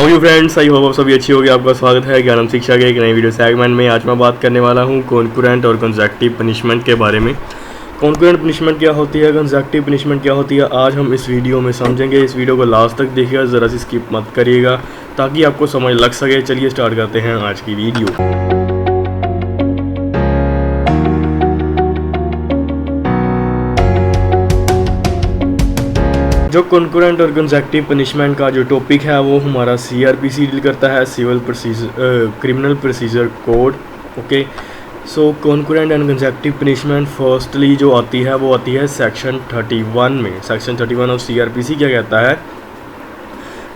How you friends, I hope आप सभी अच्छी होगी। आपका स्वागत है ज्ञानम शिक्षा के एक नई वीडियो सेगमेंट में। आज मैं बात करने वाला हूँ कॉन्करेंट और कंसेक्टिव पनिशमेंट के बारे में। कॉन्करेंट पनिशमेंट क्या होती है, कंसेक्टिव पनिशमेंट क्या होती है, आज हम इस वीडियो में समझेंगे। इस वीडियो को लास्ट तक देखिएगा, ज़रा सी स्किप मत करिएगा ताकि आपको समझ लग सके। चलिए स्टार्ट करते हैं आज की वीडियो। जो कॉन्करेंट और कंसेक्टिव पनिशमेंट का जो टॉपिक है वो हमारा CRPC डील करता है, civil criminal procedure code. Okay, so concurrent and consecutive punishment firstly जो आती है वो आती है सेक्शन 31 में। सेक्शन 31 ऑफ CRPC क्या कहता है,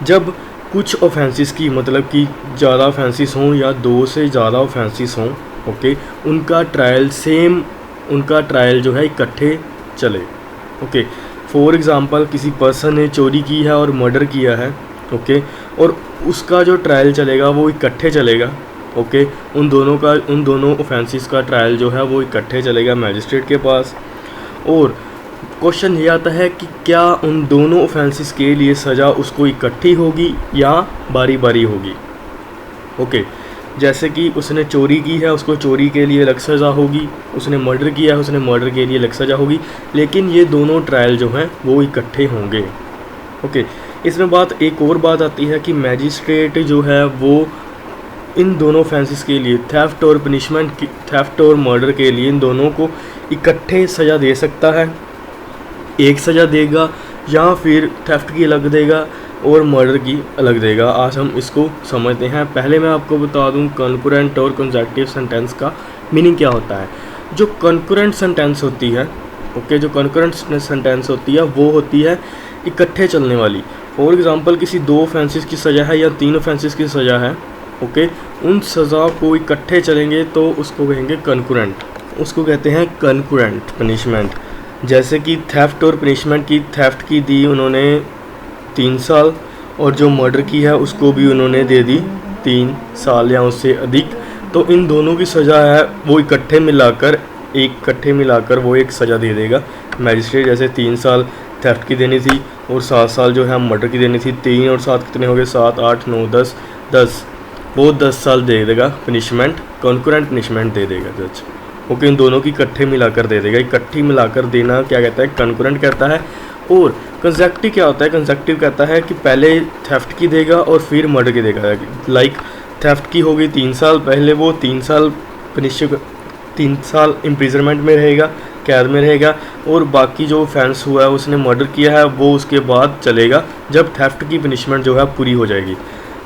जब कुछ ऑफेंसेस की मतलब कि ज़्यादा ऑफेंसेस हों या दो से ज़्यादा ऑफेंसेस हों, ओके, उनका ट्रायल जो है इकट्ठे चले। ओके, फॉर एग्ज़ाम्पल किसी पर्सन ने चोरी की है और मर्डर किया है, ओके, और उसका जो ट्रायल चलेगा वो इकट्ठे चलेगा। ओके, उन दोनों ऑफेंसेस का ट्रायल जो है वो इकट्ठे चलेगा मैजिस्ट्रेट के पास। और क्वेश्चन ये आता है कि क्या उन दोनों ऑफेंसेस के लिए सज़ा उसको इकट्ठी होगी या बारी बारी होगी। ओके, जैसे कि उसने चोरी की है, उसको चोरी के लिए अलग सज़ा होगी, उसने मर्डर किया है, उसने मर्डर के लिए अलग सज़ा होगी, लेकिन ये दोनों ट्रायल जो हैं वो इकट्ठे होंगे। ओके, इसमें एक और बात आती है कि मैजिस्ट्रेट जो है वो इन दोनों ऑफेंसेस के लिए थेफ्ट और मर्डर के लिए इन दोनों को इकट्ठे सज़ा दे सकता है। एक सज़ा देगा या फिर थेफ्ट की अलग देगा और मर्डर की अलग देगा। आज हम इसको समझते हैं। पहले मैं आपको बता दूं कॉन्करेंट और कंसेक्टिव सेंटेंस का मीनिंग क्या होता है। जो कॉन्करेंट सेंटेंस होती है, ओके, जो कॉन्करेंट सेंटेंस होती है वो होती है इकट्ठे चलने वाली। फॉर एग्जांपल किसी दो ऑफेंसेस की सज़ा है या तीन ऑफेंसेस की सज़ा है, ओके, उन सज़ा को इकट्ठे चलेंगे तो उसको कहेंगे कॉन्करेंट, उसको कहते हैं कॉन्करेंट पनिशमेंट। जैसे कि थेफ्ट और पनिशमेंट की, थेफ्ट की दी उन्होंने 3 साल और जो मर्डर की है उसको भी उन्होंने दे दी 3 साल या उससे अधिक। तो इन दोनों की सज़ा है वो इकट्ठे मिलाकर वो एक सज़ा दे देगा मैजिस्ट्रेट। जैसे 3 साल थेफ्ट की देनी थी और 7 साल जो है मर्डर की देनी थी। 3 और 7 कितने हो गए, 7, 8, 9, 10, वो 10 साल दे देगा पनिशमेंट, कॉन्करेंट पनिशमेंट दे देगा जज। ओके, इन दोनों की इकट्ठे मिलाकर दे देगा। इकट्ठी मिलाकर देना क्या कहता है, कॉन्करेंट कहता है। और कंसेक्टिव क्या होता है, कंसेक्टिव कहता है कि पहले थेफ्ट की देगा और फिर मर्डर की देगा। लाइक थेफ्ट की हो गई 3 साल, पहले वो 3 साल इम्प्रिजनमेंट में रहेगा, कैद में रहेगा, और बाकी जो ऑफेंस हुआ है उसने मर्डर किया है वो उसके बाद चलेगा जब थेफ्ट की पनिशमेंट जो है पूरी हो जाएगी।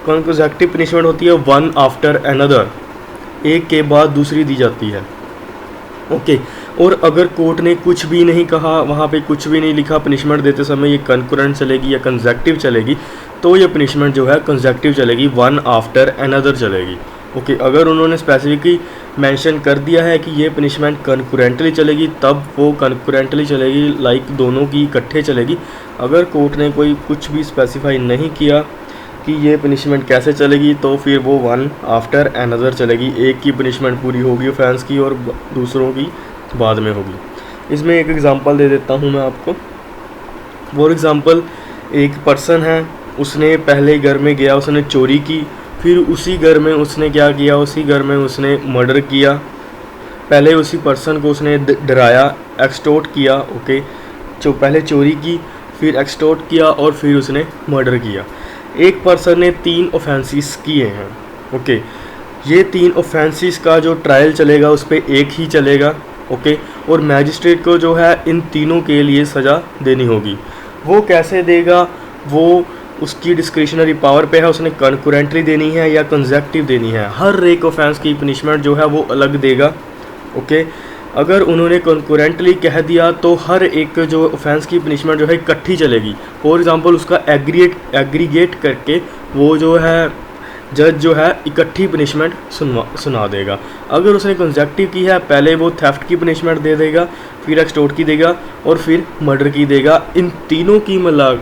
कंसेक्टिव पनिशमेंट होती है वन आफ्टर अनदर, एक के बाद दूसरी दी जाती है। ओके, और अगर कोर्ट ने कुछ भी नहीं कहा, वहाँ पे कुछ भी नहीं लिखा पनिशमेंट देते समय ये कॉन्करेंट चलेगी या कंसेक्टिव चलेगी, तो ये पनिशमेंट जो है कंसेक्टिव चलेगी, वन आफ्टर अनदर चलेगी। ओके, अगर उन्होंने स्पेसिफिकली मेंशन कर दिया है कि ये पनिशमेंट कॉन्करेंटली चलेगी तब वो कॉन्करेंटली चलेगी, लाइक दोनों की इकट्ठे चलेगी। अगर कोर्ट ने कोई कुछ भी स्पेसिफाई नहीं किया कि ये पनिशमेंट कैसे चलेगी तो फिर वो वन आफ्टर अनदर चलेगी। एक की पनिशमेंट पूरी होगी ऑफेंस की और दूसरों की बाद में होगी। इसमें एक एग्ज़ाम्पल दे देता हूँ मैं आपको। फॉर एग्ज़ाम्पल एक पर्सन है, उसने पहले घर में गया, उसने चोरी की, फिर उसी घर में उसने क्या किया, उसी घर में उसने मर्डर किया। पहले उसी पर्सन को उसने डराया, एक्सटॉर्ट किया। ओके, जो पहले चोरी की, फिर एक्सटॉर्ट किया और फिर उसने मर्डर किया। एक पर्सन ने 3 ऑफेंसेस किए हैं। ओके, ये 3 ऑफेंसेस का जो ट्रायल चलेगा उस पर एक ही चलेगा। ओके, और मैजिस्ट्रेट को जो है इन तीनों के लिए सज़ा देनी होगी। वो कैसे देगा, वो उसकी डिस्क्रिशनरी पावर पे है, उसने कॉन्करेंटली देनी है या कंसेक्टिव देनी है। हर एक ऑफेंस की पनिशमेंट जो है वो अलग देगा। ओके, अगर उन्होंने कॉन्करेंटली कह दिया तो हर एक जो ऑफेंस की पनिशमेंट जो है इकट्ठी चलेगी। फॉर एग्जांपल उसका एग्रीगेट करके वो जो है जज जो है इकट्ठी पनिशमेंट सुना देगा। अगर उसने कंसेक्टिव की है, पहले वो थेफ्ट की पनिशमेंट दे देगा, फिर एक्सटॉर्ट की देगा और फिर मर्डर की देगा। इन तीनों की मिला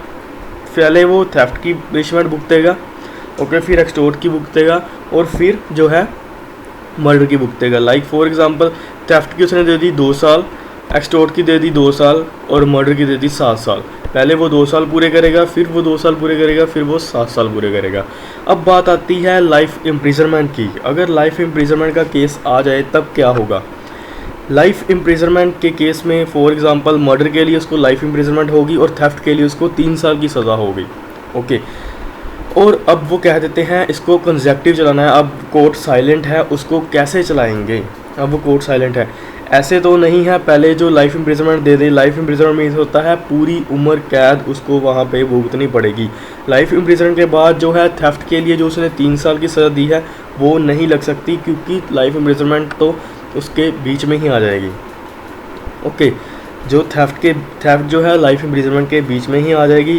पहले वो थेफ्ट की पनिशमेंट भुगतेगा, ओके, फिर एक्सटॉर्ट की भुगतेगा और फिर जो है मर्डर की भुगतेगा। लाइक फॉर एग्जांपल थेफ्ट की उसने दे दी 2 साल, एक्सटॉर्ट की दे दी 2 साल और मर्डर की दे दी 7 साल। पहले वो 2 साल पूरे करेगा, फिर वो 2 साल पूरे करेगा, फिर वो 7 साल पूरे करेगा। अब बात आती है लाइफ इम्प्रिजनमेंट की। अगर लाइफ इम्प्रिजनमेंट का केस आ जाए तब क्या होगा? लाइफ इम्प्रिजनमेंट के केस में फॉर एग्जांपल मर्डर के लिए उसको लाइफ इम्प्रिजनमेंट होगी और थेफ्ट के लिए उसको 3 साल की सज़ा होगी। ओके, और अब वो कह देते हैं इसको कंसेक्टिव चलाना है। अब कोर्ट साइलेंट है, उसको कैसे चलाएंगे? अब वो कोर्ट साइलेंट है, ऐसे तो नहीं है पहले जो लाइफ इम्प्रिजनमेंट दे दे। लाइफ इम्प्रिजनमेंट मीन्स होता है पूरी उम्र कैद उसको वहाँ पे भुगतनी पड़ेगी। लाइफ इम्प्रिजनमेंट के बाद जो है थेफ्ट के लिए जो उसने 3 साल की सज़ा दी है वो नहीं लग सकती, क्योंकि लाइफ इम्प्रिजनमेंट तो उसके बीच में ही आ जाएगी। ओके, जो थेफ्ट जो है लाइफ इम्प्रिजनमेंट के बीच में ही आ जाएगी।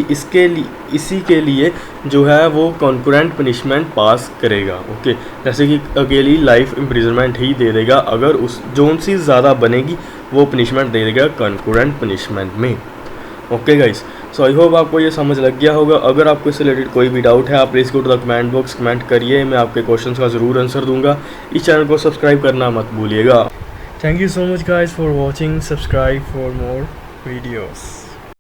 इसी के लिए जो है वो कॉन्करेंट पनिशमेंट पास करेगा। ओके, जैसे कि अकेली लाइफ इम्प्रिजनमेंट ही दे देगा, अगर उस जोन सी ज़्यादा बनेगी वो पनिशमेंट दे देगा कॉन्करेंट पनिशमेंट में। Okay guys, so I hope आपको ये समझ लग गया होगा। अगर आपको इससे रिलेटेड कोई भी डाउट है आप please go to the comment box, comment करिए, मैं आपके क्वेश्चन का ज़रूर आंसर दूंगा। इस चैनल को सब्सक्राइब करना मत भूलिएगा। Thank you so much guys for watching. Subscribe for more videos.